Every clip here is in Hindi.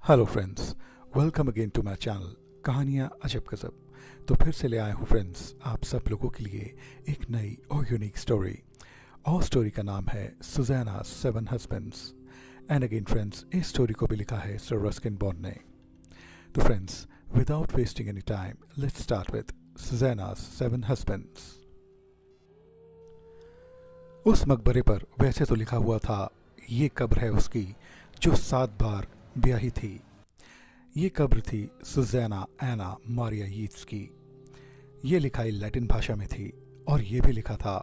Hello friends, welcome again to my channel Kahaniyan Ajab गजब। तो फिर से ले आए हूँ फ्रेंड्स आप सब लोगों के लिए एक नई और यूनिक स्टोरी। और स्टोरी का नाम है Susanna seven husbands. And again friends, इस स्टोरी को भी लिखा है सर रस्किन बॉन्ड ने। तो friends, without wasting any time, let's start with Susanna seven husbands. उस मकबरे पर वैसे तो लिखा हुआ था ये कब्र है उसकी जो 7 बार ब्याही थी। ये कब्र थी सुज़ैना एना मारिया यीट्स की। ये लिखाई लैटिन भाषा में थी और ये भी लिखा था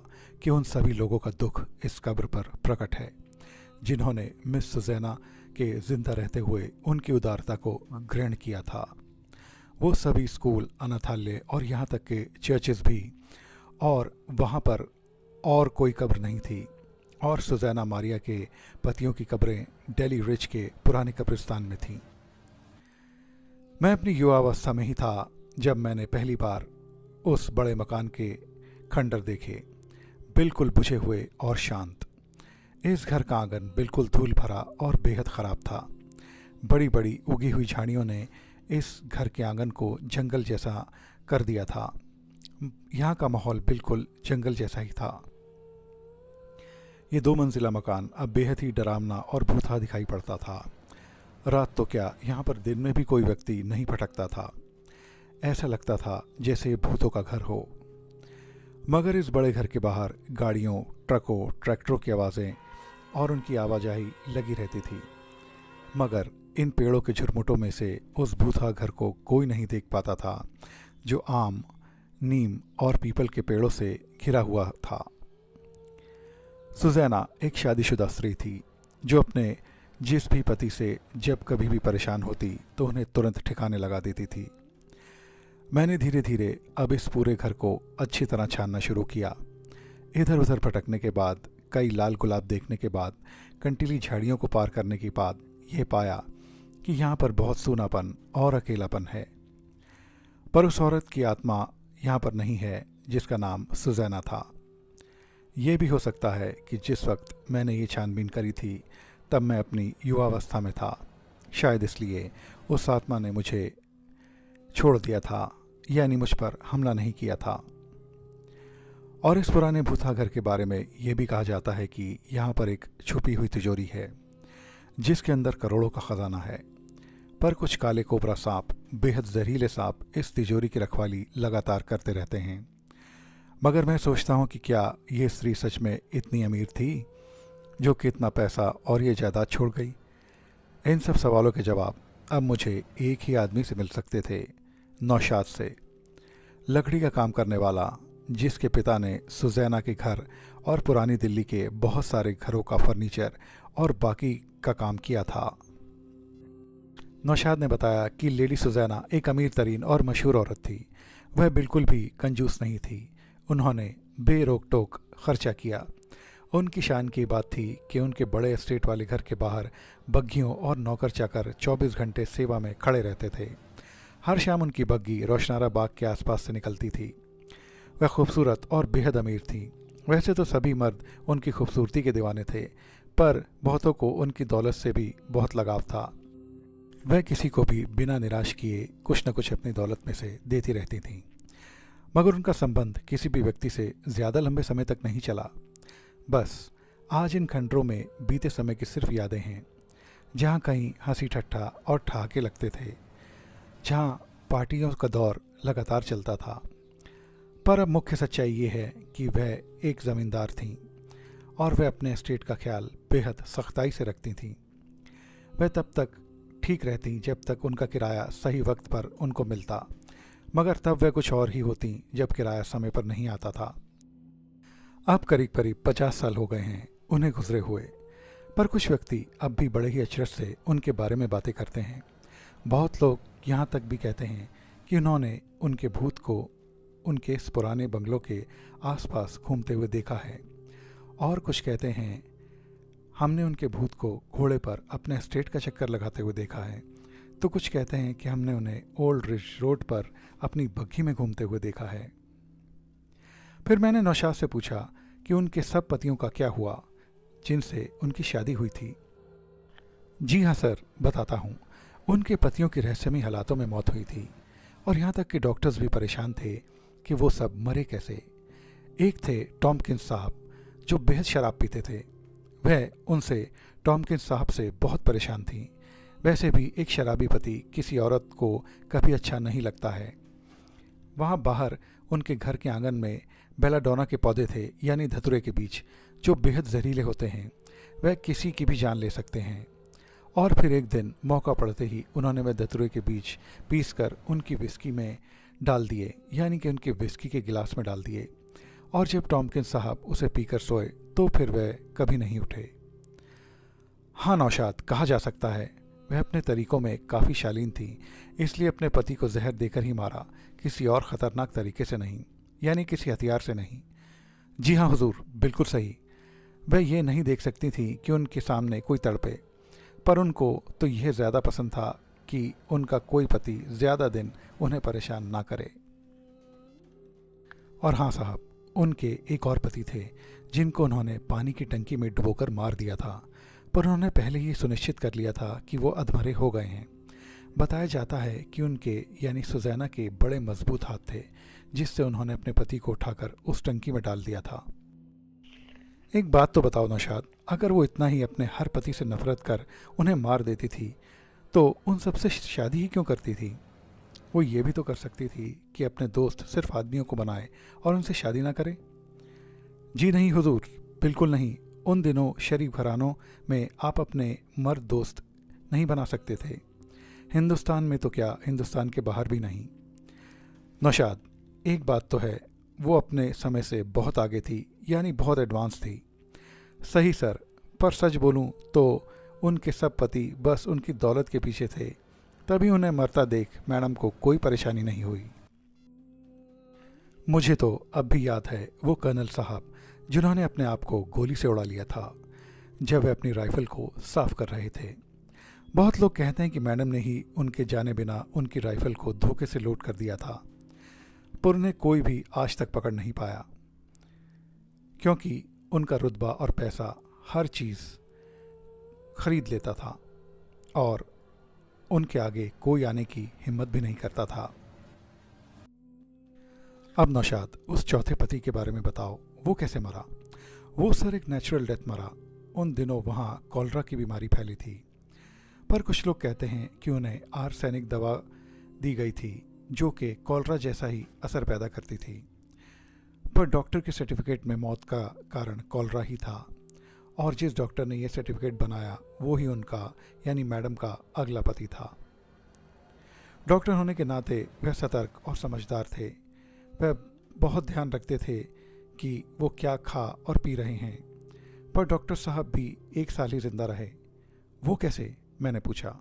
कि उन सभी लोगों का दुख इस कब्र पर प्रकट है जिन्होंने मिस सुज़ैना के जिंदा रहते हुए उनकी उदारता को ग्रहण किया था। वो सभी स्कूल, अनाथालय और यहाँ तक के चर्चेस भी, और वहाँ पर और कोई कब्र नहीं थी। और सुज़ैना मारिया के पतियों की कब्रें डेली रिच के पुराने कब्रिस्तान में थीं। मैं अपनी युवावस्था में ही था जब मैंने पहली बार उस बड़े मकान के खंडर देखे, बिल्कुल बुझे हुए और शांत। इस घर का आंगन बिल्कुल धूल भरा और बेहद ख़राब था। बड़ी बड़ी उगी हुई झाड़ियों ने इस घर के आंगन को जंगल जैसा कर दिया था। यहाँ का माहौल बिल्कुल जंगल जैसा ही था। ये 2 मंजिला मकान अब बेहद ही डरावना और भूथा दिखाई पड़ता था। रात तो क्या, यहाँ पर दिन में भी कोई व्यक्ति नहीं भटकता था। ऐसा लगता था जैसे ये भूतों का घर हो। मगर इस बड़े घर के बाहर गाड़ियों, ट्रकों, ट्रैक्टरों की आवाज़ें और उनकी आवाजाही लगी रहती थी। मगर इन पेड़ों के झुरमुटों में से उस भूथा घर को कोई नहीं देख पाता था जो आम, नीम और पीपल के पेड़ों से घिरा हुआ था। सुज़ैना एक शादीशुदा स्त्री थी जो अपने जिस भी पति से जब कभी भी परेशान होती तो उन्हें तुरंत ठिकाने लगा देती थी। मैंने धीरे धीरे अब इस पूरे घर को अच्छी तरह छानना शुरू किया। इधर उधर भटकने के बाद, कई लाल गुलाब देखने के बाद, कंटीली झाड़ियों को पार करने के बाद यह पाया कि यहाँ पर बहुत सूनापन और अकेलापन है। पर उस औरत की आत्मा यहाँ पर नहीं है जिसका नाम सुज़ैना था। ये भी हो सकता है कि जिस वक्त मैंने ये छानबीन करी थी तब मैं अपनी युवावस्था में था। शायद इसलिए उस आत्मा ने मुझे छोड़ दिया था, यानी मुझ पर हमला नहीं किया था। और इस पुराने भूथा घर के बारे में ये भी कहा जाता है कि यहाँ पर एक छुपी हुई तिजोरी है जिसके अंदर करोड़ों का ख़जाना है। पर कुछ काले कोबरा सांप, बेहद जहरीले सांप इस तिजोरी की रखवाली लगातार करते रहते हैं। मगर मैं सोचता हूँ कि क्या ये स्त्री सच में इतनी अमीर थी जो कि इतना पैसा और ये जायदाद छोड़ गई? इन सब सवालों के जवाब अब मुझे एक ही आदमी से मिल सकते थे, नौशाद से। लकड़ी का काम करने वाला, जिसके पिता ने सुज़ैना के घर और पुरानी दिल्ली के बहुत सारे घरों का फर्नीचर और बाकी का काम किया था। नौशाद ने बताया कि लेडी सुज़ैना एक अमीर तरीन और मशहूर औरत थी। वह बिल्कुल भी कंजूस नहीं थी। उन्होंने बेरोक टोक खर्चा किया। उनकी शान की बात थी कि उनके बड़े एस्टेट वाले घर के बाहर बग्घियों और नौकर चाकर 24 घंटे सेवा में खड़े रहते थे। हर शाम उनकी बग्घी रोशनारा बाग के आसपास से निकलती थी। वह खूबसूरत और बेहद अमीर थी। वैसे तो सभी मर्द उनकी खूबसूरती के दीवाने थे, पर बहुतों को उनकी दौलत से भी बहुत लगाव था। वह किसी को भी बिना निराश किए कुछ न कुछ अपनी दौलत में से देती रहती थीं। मगर उनका संबंध किसी भी व्यक्ति से ज़्यादा लंबे समय तक नहीं चला। बस आज इन खंडरों में बीते समय की सिर्फ यादें हैं, जहाँ कहीं हंसी ठट्ठा और ठहाके लगते थे, जहाँ पार्टियों का दौर लगातार चलता था। पर अब मुख्य सच्चाई ये है कि वह एक ज़मींदार थीं और वह अपने एस्टेट का ख्याल बेहद सख्ताई से रखती थीं। वह तब तक ठीक रहती जब तक उनका किराया सही वक्त पर उनको मिलता, मगर तब वह कुछ और ही होती जब किराया समय पर नहीं आता था। अब करीब करीब 50 साल हो गए हैं उन्हें गुजरे हुए, पर कुछ व्यक्ति अब भी बड़े ही अचरज से उनके बारे में बातें करते हैं। बहुत लोग यहाँ तक भी कहते हैं कि उन्होंने उनके भूत को उनके इस पुराने बंगलों के आसपास घूमते हुए देखा है। और कुछ कहते हैं हमने उनके भूत को घोड़े पर अपने एस्टेट का चक्कर लगाते हुए देखा है। तो कुछ कहते हैं कि हमने उन्हें ओल्ड रिच रोड पर अपनी बग्घी में घूमते हुए देखा है। फिर मैंने नौशाद से पूछा कि उनके सब पतियों का क्या हुआ जिनसे उनकी शादी हुई थी। जी हाँ सर, बताता हूँ। उनके पतियों की रहस्यमयी हालातों में मौत हुई थी और यहाँ तक कि डॉक्टर्स भी परेशान थे कि वो सब मरे कैसे। एक थे टॉम्किंस साहब जो बेहद शराब पीते थे। वह उनसे टॉम्किंस साहब से बहुत परेशान थी। वैसे भी एक शराबी पति किसी औरत को कभी अच्छा नहीं लगता है। वहाँ बाहर उनके घर के आंगन में बेलाडोना के पौधे थे, यानी धतूरे के बीज, जो बेहद जहरीले होते हैं। वह किसी की भी जान ले सकते हैं। और फिर एक दिन मौका पड़ते ही उन्होंने वह धतूरे के बीज पीसकर उनकी विस्की में डाल दिए, यानी कि उनके विस्की के गिलास में डाल दिए। और जब टॉम्किंस साहब उसे पीकर सोए तो फिर वह कभी नहीं उठे। हाँ नौशाद, कहा जा सकता है वह अपने तरीकों में काफ़ी शालीन थी, इसलिए अपने पति को जहर देकर ही मारा, किसी और ख़तरनाक तरीके से नहीं, यानी किसी हथियार से नहीं। जी हाँ हुजूर, बिल्कुल सही। वह ये नहीं देख सकती थी कि उनके सामने कोई तड़पे, पर उनको तो यह ज़्यादा पसंद था कि उनका कोई पति ज़्यादा दिन उन्हें परेशान ना करे। और हाँ साहब, उनके एक और पति थे जिनको उन्होंने पानी की टंकी में डुबोकर मार दिया था, पर उन्होंने पहले ही सुनिश्चित कर लिया था कि वो अधमरे हो गए हैं। बताया जाता है कि उनके यानी सुजैना के बड़े मजबूत हाथ थे, जिससे उन्होंने अपने पति को उठाकर उस टंकी में डाल दिया था। एक बात तो बताओ नौशाद, अगर वो इतना ही अपने हर पति से नफरत कर उन्हें मार देती थी तो उन सबसे शादी ही क्यों करती थी? वो ये भी तो कर सकती थी कि अपने दोस्त सिर्फ आदमियों को बनाए और उनसे शादी ना करे। जी नहीं हुजूर, बिल्कुल नहीं। उन दिनों शरीफ घरानों में आप अपने मर्द दोस्त नहीं बना सकते थे। हिंदुस्तान में तो क्या, हिंदुस्तान के बाहर भी नहीं। नौशाद, एक बात तो है, वो अपने समय से बहुत आगे थी, यानी बहुत एडवांस थी। सही सर, पर सच बोलूं तो उनके सब पति बस उनकी दौलत के पीछे थे, तभी उन्हें मरता देख मैडम को कोई परेशानी नहीं हुई। मुझे तो अब भी याद है वो कर्नल साहब जिन्होंने अपने आप को गोली से उड़ा लिया था जब वे अपनी राइफल को साफ कर रहे थे। बहुत लोग कहते हैं कि मैडम ने ही उनके जाने बिना उनकी राइफल को धोखे से लोड कर दिया था, पर उन्हें कोई भी आज तक पकड़ नहीं पाया, क्योंकि उनका रुतबा और पैसा हर चीज़ खरीद लेता था और उनके आगे कोई आने की हिम्मत भी नहीं करता था। अब नौशाद, उस चौथे पति के बारे में बताओ, वो कैसे मरा? वो सर एक नेचुरल डेथ मरा। उन दिनों वहाँ कॉलरा की बीमारी फैली थी, पर कुछ लोग कहते हैं कि उन्हें आर्सेनिक दवा दी गई थी जो कि कॉलरा जैसा ही असर पैदा करती थी, पर डॉक्टर के सर्टिफिकेट में मौत का कारण कॉलरा ही था, और जिस डॉक्टर ने यह सर्टिफिकेट बनाया वो ही उनका यानी मैडम का अगला पति था। डॉक्टर होने के नाते वह सतर्क और समझदार थे। वह बहुत ध्यान रखते थे कि वो क्या खा और पी रहे हैं, पर डॉक्टर साहब भी 1 साल ही जिंदा रहे। वो कैसे? मैंने पूछा।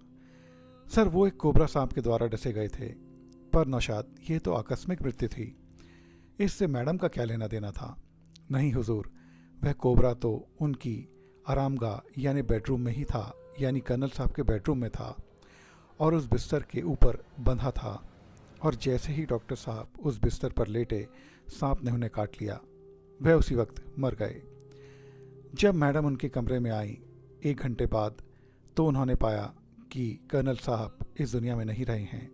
सर, वो एक कोबरा सांप के द्वारा डसे गए थे। पर नौशाद, ये तो आकस्मिक मृत्यु थी, इससे मैडम का क्या लेना देना था? नहीं हुजूर, वह कोबरा तो उनकी आरामगाह यानी बेडरूम में ही था, यानी कर्नल साहब के बेडरूम में था और उस बिस्तर के ऊपर बंधा था, और जैसे ही डॉक्टर साहब उस बिस्तर पर लेटे सांप ने उन्हें काट लिया। वह उसी वक्त मर गए। जब मैडम उनके कमरे में आई 1 घंटे बाद तो उन्होंने पाया कि कर्नल साहब इस दुनिया में नहीं रहे हैं।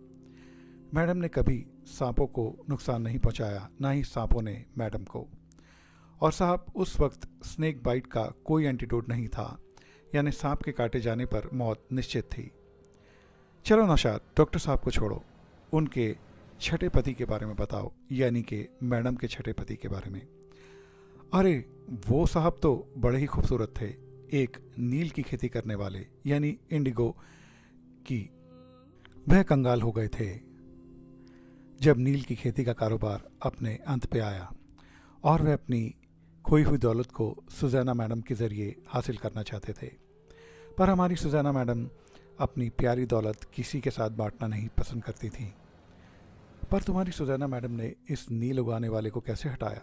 मैडम ने कभी सांपों को नुकसान नहीं पहुंचाया, ना ही सांपों ने मैडम को। और साहब, उस वक्त स्नेक बाइट का कोई एंटीडोट नहीं था, यानी सांप के काटे जाने पर मौत निश्चित थी। चलो नौशाद, डॉक्टर साहब को छोड़ो, उनके छठे पति के बारे में बताओ, यानी कि मैडम के छठे पति के बारे में। अरे वो साहब तो बड़े ही खूबसूरत थे, एक नील की खेती करने वाले, यानी इंडिगो की। वह कंगाल हो गए थे जब नील की खेती का कारोबार अपने अंत पे आया, और वह अपनी खोई हुई दौलत को सुजैना मैडम के ज़रिए हासिल करना चाहते थे। पर हमारी सुजैना मैडम अपनी प्यारी दौलत किसी के साथ बांटना नहीं पसंद करती थी। पर तुम्हारी सुजैना मैडम ने इस नील उगाने वाले को कैसे हटाया?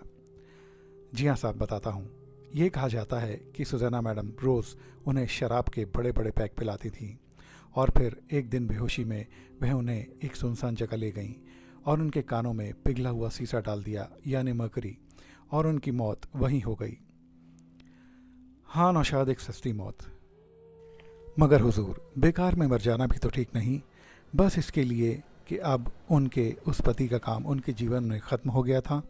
जी हाँ साहब, बताता हूँ। ये कहा जाता है कि सुजैना मैडम रोज़ उन्हें शराब के बड़े बड़े पैक पिलाती थी, और फिर एक दिन बेहोशी में वह उन्हें एक सुनसान जगह ले गईं और उनके कानों में पिघला हुआ शीशा डाल दिया, यानी मरकरी, और उनकी मौत वहीं हो गई। हाँ नौशाद, एक सस्ती मौत। मगर हुजूर, बेकार में मर जाना भी तो ठीक नहीं, बस इसके लिए कि अब उनके उस पति का काम उनके जीवन में ख़त्म हो गया था।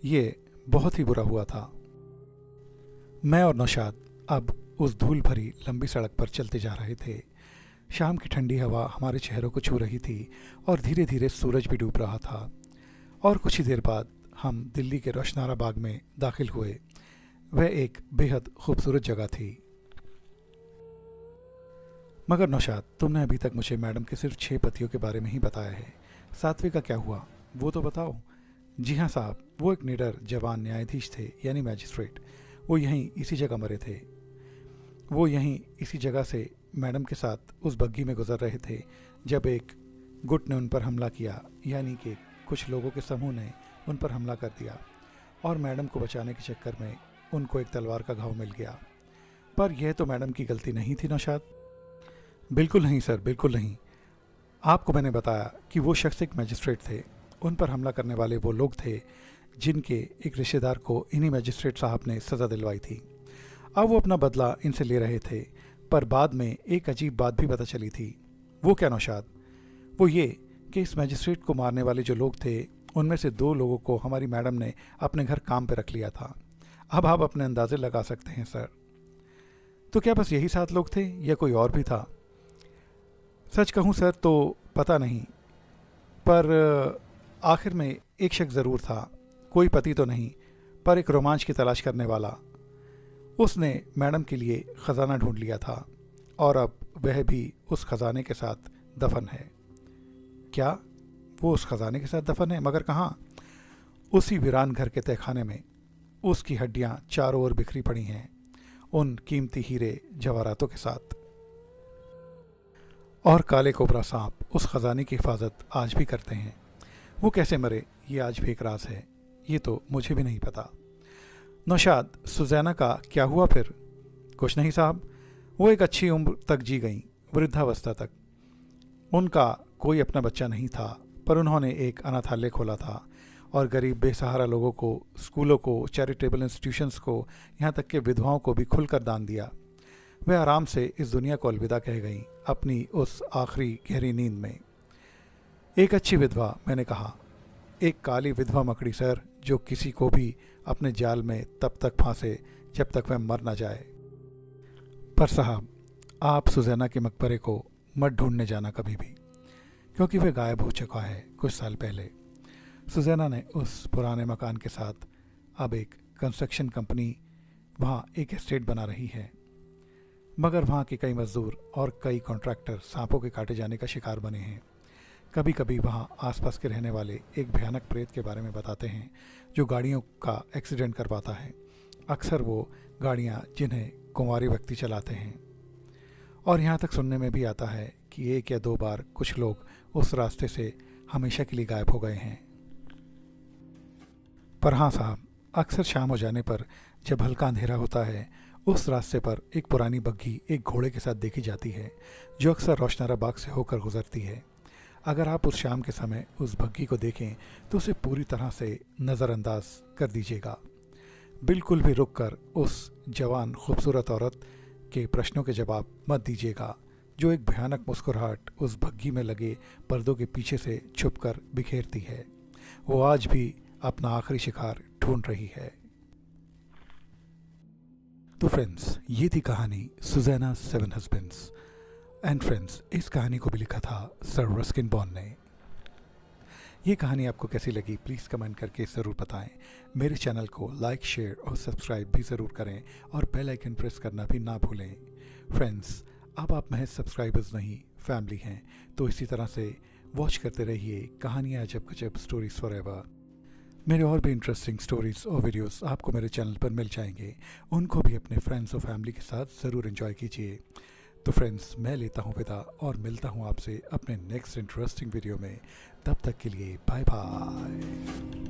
ये बहुत ही बुरा हुआ था। मैं और नौशाद अब उस धूल भरी लंबी सड़क पर चलते जा रहे थे। शाम की ठंडी हवा हमारे चेहरों को छू रही थी और धीरे धीरे सूरज भी डूब रहा था। और कुछ ही देर बाद हम दिल्ली के रोशनारा बाग में दाखिल हुए। वह एक बेहद खूबसूरत जगह थी। मगर नौशाद, तुमने अभी तक मुझे मैडम के सिर्फ 6 पतियों के बारे में ही बताया है। 7वें का क्या हुआ, वो तो बताओ। जी हाँ साहब, वो एक निडर जवान न्यायाधीश थे, यानी मैजिस्ट्रेट। वो यहीं इसी जगह मरे थे। वो यहीं इसी जगह से मैडम के साथ उस बग्घी में गुजर रहे थे जब एक गुट ने उन पर हमला किया, यानी कि कुछ लोगों के समूह ने उन पर हमला कर दिया और मैडम को बचाने के चक्कर में उनको एक तलवार का घाव मिल गया। पर यह तो मैडम की गलती नहीं थी नौशाद। बिल्कुल नहीं सर, बिल्कुल नहीं। आपको मैंने बताया कि वो शख्स एक मैजिस्ट्रेट थे। उन पर हमला करने वाले वो लोग थे जिनके एक रिश्तेदार को इन्हीं मैजिस्ट्रेट साहब ने सज़ा दिलवाई थी। अब वो अपना बदला इनसे ले रहे थे। पर बाद में एक अजीब बात भी पता चली थी। वो क्या नौशाद? वो ये कि इस मैजिस्ट्रेट को मारने वाले जो लोग थे उनमें से 2 लोगों को हमारी मैडम ने अपने घर काम पे रख लिया था। अब आप अपने अंदाजे लगा सकते हैं सर। तो क्या बस यही 7 लोग थे या कोई और भी था? सच कहूँ सर तो पता नहीं, पर आखिर में एक शख्स ज़रूर था। कोई पति तो नहीं, पर एक रोमांच की तलाश करने वाला। उसने मैडम के लिए ख़जाना ढूंढ लिया था और अब वह भी उस ख़जाने के साथ दफन है। क्या वो उस ख़जाने के साथ दफन है? मगर कहाँ? उसी वीरान घर के तहखाने में। उसकी हड्डियाँ चारों ओर बिखरी पड़ी हैं, उन कीमती हीरे जवाहरातों के साथ। और काले कोबरा सांप उस ख़जाने की हिफाजत आज भी करते हैं। वो कैसे मरे, ये आज भी एक राज है। ये तो मुझे भी नहीं पता। नौशाद, सुजैना का क्या हुआ फिर? कुछ नहीं साहब, वो एक अच्छी उम्र तक जी गईं, वृद्धावस्था तक। उनका कोई अपना बच्चा नहीं था, पर उन्होंने एक अनाथालय खोला था और गरीब बेसहारा लोगों को, स्कूलों को, चैरिटेबल इंस्टीट्यूशंस को, यहाँ तक कि विधवाओं को भी खुलकर दान दिया। वह आराम से इस दुनिया को अलविदा कह गईं अपनी उस आखिरी गहरी नींद में। एक अच्छी विधवा, मैंने कहा। एक काली विधवा मकड़ी सर, जो किसी को भी अपने जाल में तब तक फांसे जब तक वह मर ना जाए। पर साहब, आप सुजैना के मकबरे को मत ढूंढने जाना कभी भी, क्योंकि वह गायब हो चुका है कुछ साल पहले। सुजैना ने उस पुराने मकान के साथ अब एक कंस्ट्रक्शन कंपनी वहाँ एक एस्टेट बना रही है। मगर वहाँ के कई मजदूर और कई कॉन्ट्रैक्टर सांपों के काटे जाने का शिकार बने हैं। कभी कभी वहाँ आसपास के रहने वाले एक भयानक प्रेत के बारे में बताते हैं जो गाड़ियों का एक्सीडेंट करवाता है। अक्सर वो गाड़ियाँ जिन्हें कुंवारी व्यक्ति चलाते हैं। और यहाँ तक सुनने में भी आता है कि 1 या 2 बार कुछ लोग उस रास्ते से हमेशा के लिए गायब हो गए हैं। पर हाँ साहब, अक्सर शाम हो जाने पर जब हल्का अंधेरा होता है, उस रास्ते पर एक पुरानी बग्घी एक घोड़े के साथ देखी जाती है जो अक्सर रोशनारा बाग से होकर गुजरती है। अगर आप उस शाम के समय उस बग्घी को देखें तो उसे पूरी तरह से नज़रअंदाज कर दीजिएगा। बिल्कुल भी रुककर उस जवान खूबसूरत औरत के प्रश्नों के जवाब मत दीजिएगा जो एक भयानक मुस्कुराहट उस बग्घी में लगे पर्दों के पीछे से छुपकर बिखेरती है। वो आज भी अपना आखिरी शिकार ढूंढ रही है। तो फ्रेंड्स, ये थी कहानी सुजैना 7 हस्बैंड्स। एंड फ्रेंड्स, इस कहानी को भी लिखा था सर रस्किन बॉन्ड ने। ये कहानी आपको कैसी लगी प्लीज़ कमेंट करके ज़रूर बताएं। मेरे चैनल को लाइक, शेयर और सब्सक्राइब भी ज़रूर करें और बेल आइकन प्रेस करना भी ना भूलें। फ्रेंड्स, अब आप महज सब्सक्राइबर्स नहीं, फैमिली हैं, तो इसी तरह से वॉच करते रहिए कहानियाँ अजब गजब स्टोरीज फॉरएवर। मेरे और भी इंटरेस्टिंग स्टोरीज़ और वीडियोस आपको मेरे चैनल पर मिल जाएंगे। उनको भी अपने फ्रेंड्स और फैमिली के साथ ज़रूर एंजॉय कीजिए। तो फ्रेंड्स, मैं लेता हूँ विदा और मिलता हूँ आपसे अपने नेक्स्ट इंटरेस्टिंग वीडियो में। तब तक के लिए बाय बाय।